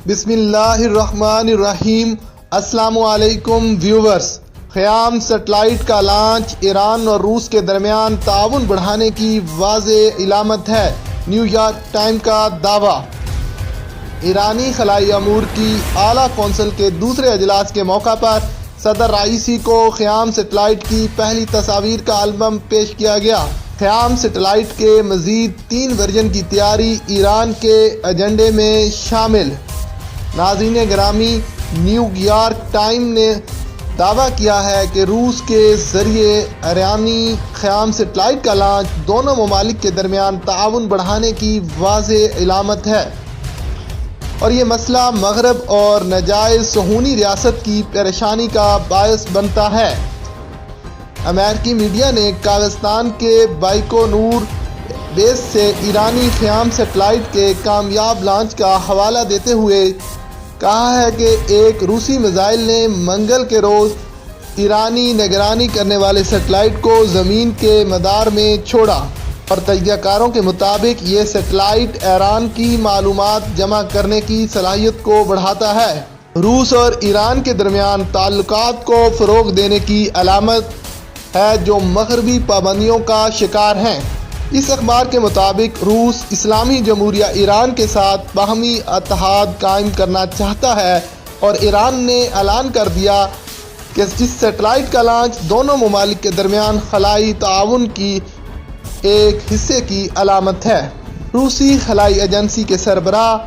بسم اللہ الرحمن الرحیم۔ السلام علیکم ویورز۔ خیام سیٹلائٹ کا لانچ ایران اور روس کے درمیان تعاون بڑھانے کی واضح علامت ہے، نیو یارک ٹائم کا دعویٰ۔ ایرانی خلائی امور کی اعلیٰ کونسل کے دوسرے اجلاس کے موقع پر صدر رئیسی کو خیام سیٹلائٹ کی پہلی تصاویر کا البم پیش کیا گیا۔ خیام سیٹلائٹ کے مزید 3 ورژن کی تیاری ایران کے ایجنڈے میں شامل۔ ناظرین گرامی، نیو یارک ٹائم نے دعویٰ کیا ہے کہ روس کے ذریعے ایرانی خیام سیٹلائٹ کا لانچ دونوں ممالک کے درمیان تعاون بڑھانے کی واضح علامت ہے اور یہ مسئلہ مغرب اور ناجائز صہیونی ریاست کی پریشانی کا باعث بنتا ہے۔ امریکی میڈیا نے کازاخستان کے بائیکونور بیس سے ایرانی خیام سیٹلائٹ کے کامیاب لانچ کا حوالہ دیتے ہوئے کہا ہے کہ ایک روسی میزائل نے منگل کے روز ایرانی نگرانی کرنے والے سیٹلائٹ کو زمین کے مدار میں چھوڑا اور تجزیہ کاروں کے مطابق یہ سیٹلائٹ ایران کی معلومات جمع کرنے کی صلاحیت کو بڑھاتا ہے۔ روس اور ایران کے درمیان تعلقات کو فروغ دینے کی علامت ہے جو مغربی پابندیوں کا شکار ہیں۔ اس اخبار کے مطابق روس اسلامی جمہوریہ ایران کے ساتھ باہمی اتحاد قائم کرنا چاہتا ہے اور ایران نے اعلان کر دیا کہ جس سیٹلائٹ کا لانچ دونوں ممالک کے درمیان خلائی تعاون کی ایک حصے کی علامت ہے۔ روسی خلائی ایجنسی کے سربراہ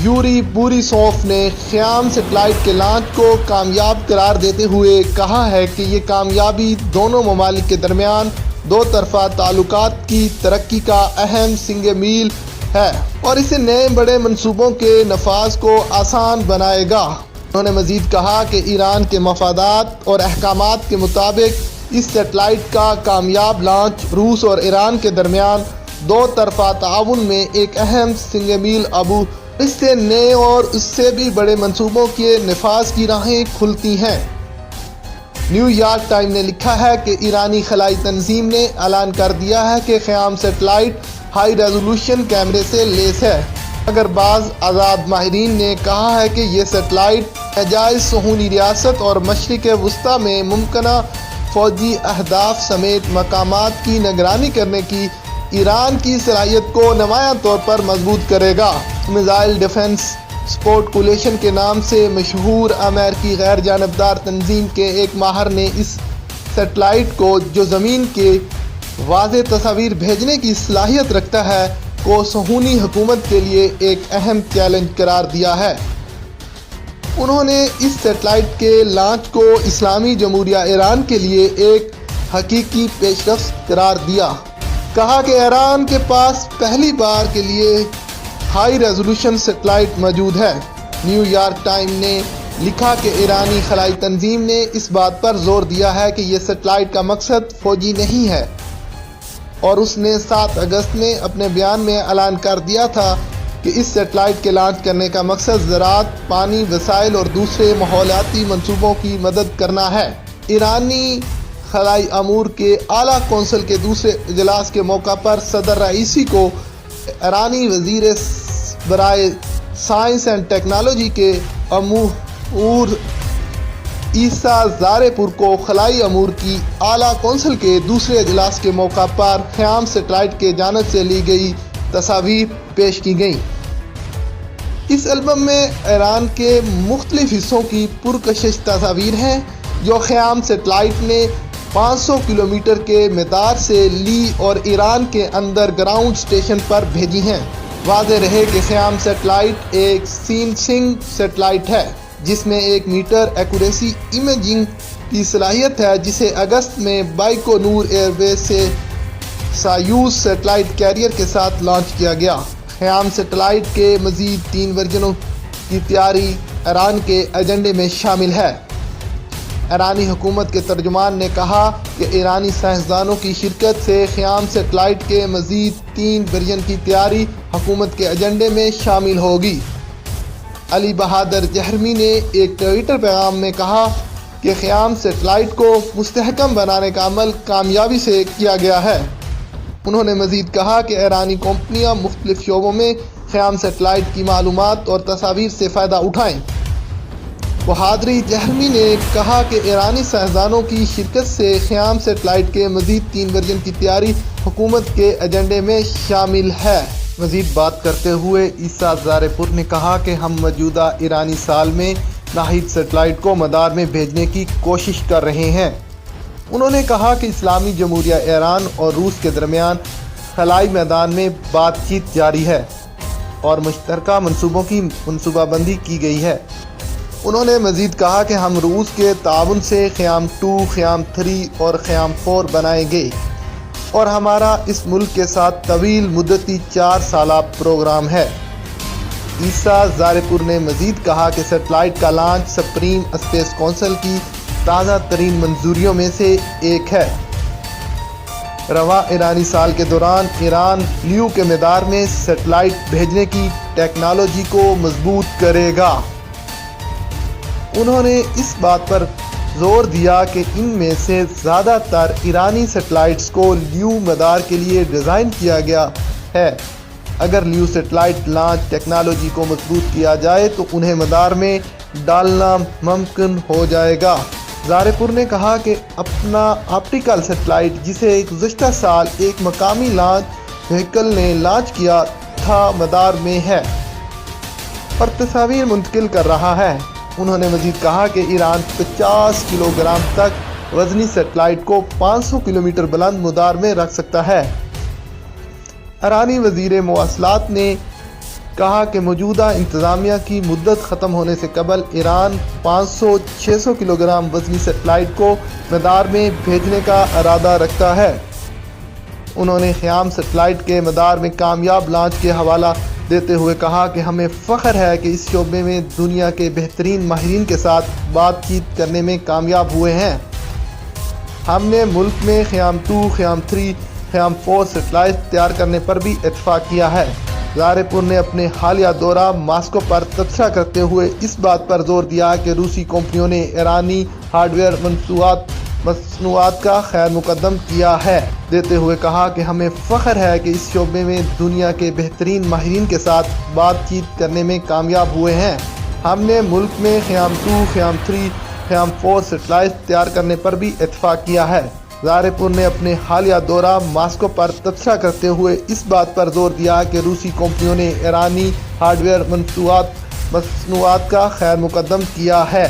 یوری بوریسوف نے خیام سیٹلائٹ کے لانچ کو کامیاب قرار دیتے ہوئے کہا ہے کہ یہ کامیابی دونوں ممالک کے درمیان دو طرفہ تعلقات کی ترقی کا اہم سنگ میل ہے اور اسے نئے بڑے منصوبوں کے نفاذ کو آسان بنائے گا۔ انہوں نے مزید کہا کہ ایران کے مفادات اور احکامات کے مطابق اس سیٹلائٹ کا کامیاب لانچ روس اور ایران کے درمیان دو طرفہ تعاون میں ایک اہم سنگ میل ابو اس سے نئے اور اس سے بھی بڑے منصوبوں کے نفاذ کی راہیں کھلتی ہیں۔ نیو یارک ٹائم نے لکھا ہے کہ ایرانی خلائی تنظیم نے اعلان کر دیا ہے کہ خیام سیٹلائٹ ہائی ریزولوشن کیمرے سے لیس ہے، مگر بعض آزاد ماہرین نے کہا ہے کہ یہ سیٹلائٹ ناجائز صہیونی ریاست اور مشرق وسطیٰ میں ممکنہ فوجی اہداف سمیت مقامات کی نگرانی کرنے کی ایران کی صلاحیت کو نمایاں طور پر مضبوط کرے گا۔ میزائل ڈیفنس سپورٹ کولیشن کے نام سے مشہور امریکی غیر جانبدار تنظیم کے ایک ماہر نے اس سیٹلائٹ کو جو زمین کے واضح تصاویر بھیجنے کی صلاحیت رکھتا ہے کو صہیونی حکومت کے لیے ایک اہم چیلنج قرار دیا ہے۔ انہوں نے اس سیٹلائٹ کے لانچ کو اسلامی جمہوریہ ایران کے لیے ایک حقیقی پیش رفت قرار دیا۔ کہا کہ ایران کے پاس پہلی بار کے لیے ہائی ریزولوشن سیٹلائٹ موجود ہے۔ نیو یارک ٹائم نے لکھا کہ ایرانی خلائی تنظیم نے اس بات پر زور دیا ہے کہ یہ سیٹلائٹ کا مقصد فوجی نہیں ہے اور اس نے 7 اگست میں اپنے بیان میں اعلان کر دیا تھا کہ اس سیٹلائٹ کے لانچ کرنے کا مقصد زراعت، پانی، وسائل اور دوسرے ماحولیاتی منصوبوں کی مدد کرنا ہے۔ ایرانی خلائی امور کے اعلیٰ کونسل کے دوسرے اجلاس کے موقع پر صدر رئیسی کو ایرانی وزیر برائے سائنس اینڈ ٹیکنالوجی کے امور عیسیٰ زارے پور کو خلائی امور کی اعلیٰ کونسل کے دوسرے اجلاس کے موقع پر خیام سیٹلائٹ کے جانب سے لی گئی تصاویر پیش کی گئیں۔ اس البم میں ایران کے مختلف حصوں کی پرکشش تصاویر ہیں جو خیام سیٹلائٹ نے 500 کلومیٹر کے مدار سے لی اور ایران کے انڈر گراؤنڈ اسٹیشن پر بھیجی ہیں۔ واضح رہے کہ خیام سیٹلائٹ ایک سینسنگ سیٹلائٹ ہے جس میں 1 میٹر ایکوریسی امیجنگ کی صلاحیت ہے، جسے اگست میں بائیکونور ایئر بیس سے سایوز سیٹلائٹ کیریئر کے ساتھ لانچ کیا گیا۔ خیام سیٹلائٹ کے مزید 3 ورژنوں کی تیاری ایران کے ایجنڈے میں شامل ہے۔ ایرانی حکومت کے ترجمان نے کہا کہ ایرانی سائنسدانوں کی شرکت سے خیام سیٹلائٹ کے مزید 3 ورژن کی تیاری حکومت کے ایجنڈے میں شامل ہوگی۔ علی بہادر جہرمی نے ایک ٹویٹر پیغام میں کہا کہ خیام سیٹلائٹ کو مستحکم بنانے کا عمل کامیابی سے کیا گیا ہے۔ انہوں نے مزید کہا کہ ایرانی کمپنیاں مختلف شعبوں میں خیام سیٹلائٹ کی معلومات اور تصاویر سے فائدہ اٹھائیں۔ بہادری جہرمی نے کہا کہ ایرانی سائنسدانوں کی شرکت سے خیام سیٹلائٹ کے مزید 3 ورژن کی تیاری حکومت کے ایجنڈے میں شامل ہے۔ مزید بات کرتے ہوئے عیسیٰ زارے پور نے کہا کہ ہم موجودہ ایرانی سال میں ناہید سیٹلائٹ کو مدار میں بھیجنے کی کوشش کر رہے ہیں۔ انہوں نے کہا کہ اسلامی جمہوریہ ایران اور روس کے درمیان خلائی میدان میں بات چیت جاری ہے اور مشترکہ منصوبوں کی منصوبہ بندی کی گئی ہے۔ انہوں نے مزید کہا کہ ہم روس کے تعاون سے خیام 2، خیام 3 اور خیام 4 بنائیں گے اور ہمارا اس ملک کے ساتھ طویل مدتی 4 سالہ پروگرام ہے۔ عیسیٰ زارے پور نے مزید کہا کہ سیٹلائٹ کا لانچ سپریم اسپیس کونسل کی تازہ ترین منظوریوں میں سے ایک ہے۔ رواں ایرانی سال کے دوران ایران لیو کے مدار میں سیٹلائٹ بھیجنے کی ٹیکنالوجی کو مضبوط کرے گا۔ انہوں نے اس بات پر زور دیا کہ ان میں سے زیادہ تر ایرانی سیٹلائٹس کو لیو مدار کے لیے ڈیزائن کیا گیا ہے۔ اگر لیو سیٹلائٹ لانچ ٹیکنالوجی کو مضبوط کیا جائے تو انہیں مدار میں ڈالنا ممکن ہو جائے گا۔ زارے پور نے کہا کہ اپنا آپٹیکل سیٹلائٹ جسے گزشتہ سال ایک مقامی لانچ وہیکل نے لانچ کیا تھا مدار میں ہے اور تصاویر منتقل کر رہا ہے۔ انہوں نے مزید کہا کہ ایران 50 کلو گرام تک وزنی سیٹلائٹ کو 500 کلومیٹر بلند مدار میں رکھ سکتا ہے۔ ایرانی وزیر مواصلات نے کہا کہ موجودہ انتظامیہ کی مدت ختم ہونے سے قبل ایران 500-600 کلو گرام وزنی سیٹلائٹ کو مدار میں بھیجنے کا ارادہ رکھتا ہے۔ انہوں نے خیام سیٹلائٹ کے مدار میں کامیاب لانچ کے حوالہ دیتے ہوئے کہا کہ ہمیں فخر ہے کہ اس شعبے میں دنیا کے بہترین ماہرین کے ساتھ بات چیت کرنے میں کامیاب ہوئے ہیں۔ ہم نے ملک میں خیام 2، خیام 3، خیام 4 سیٹلائٹ تیار کرنے پر بھی اتفاق کیا ہے۔ زارے پور نے اپنے حالیہ دورہ ماسکو پر تبصرہ کرتے ہوئے اس بات پر زور دیا کہ روسی کمپنیوں نے ایرانی ہارڈ ویئر مصنوعات کا خیر مقدم کیا ہے، دیتے ہوئے کہا کہ ہمیں فخر ہے کہ اس شعبے میں دنیا کے بہترین ماہرین کے ساتھ بات چیت کرنے میں کامیاب ہوئے ہیں۔ ہم نے ملک میں خیام 2، خیام 3، خیام 4 سیٹلائٹ تیار کرنے پر بھی اتفاق کیا ہے۔ زارے پور نے اپنے حالیہ دورہ ماسکو پر تبصرہ کرتے ہوئے اس بات پر زور دیا کہ روسی کمپنیوں نے ایرانی ہارڈ ویئر مصنوعات کا خیر مقدم کیا ہے۔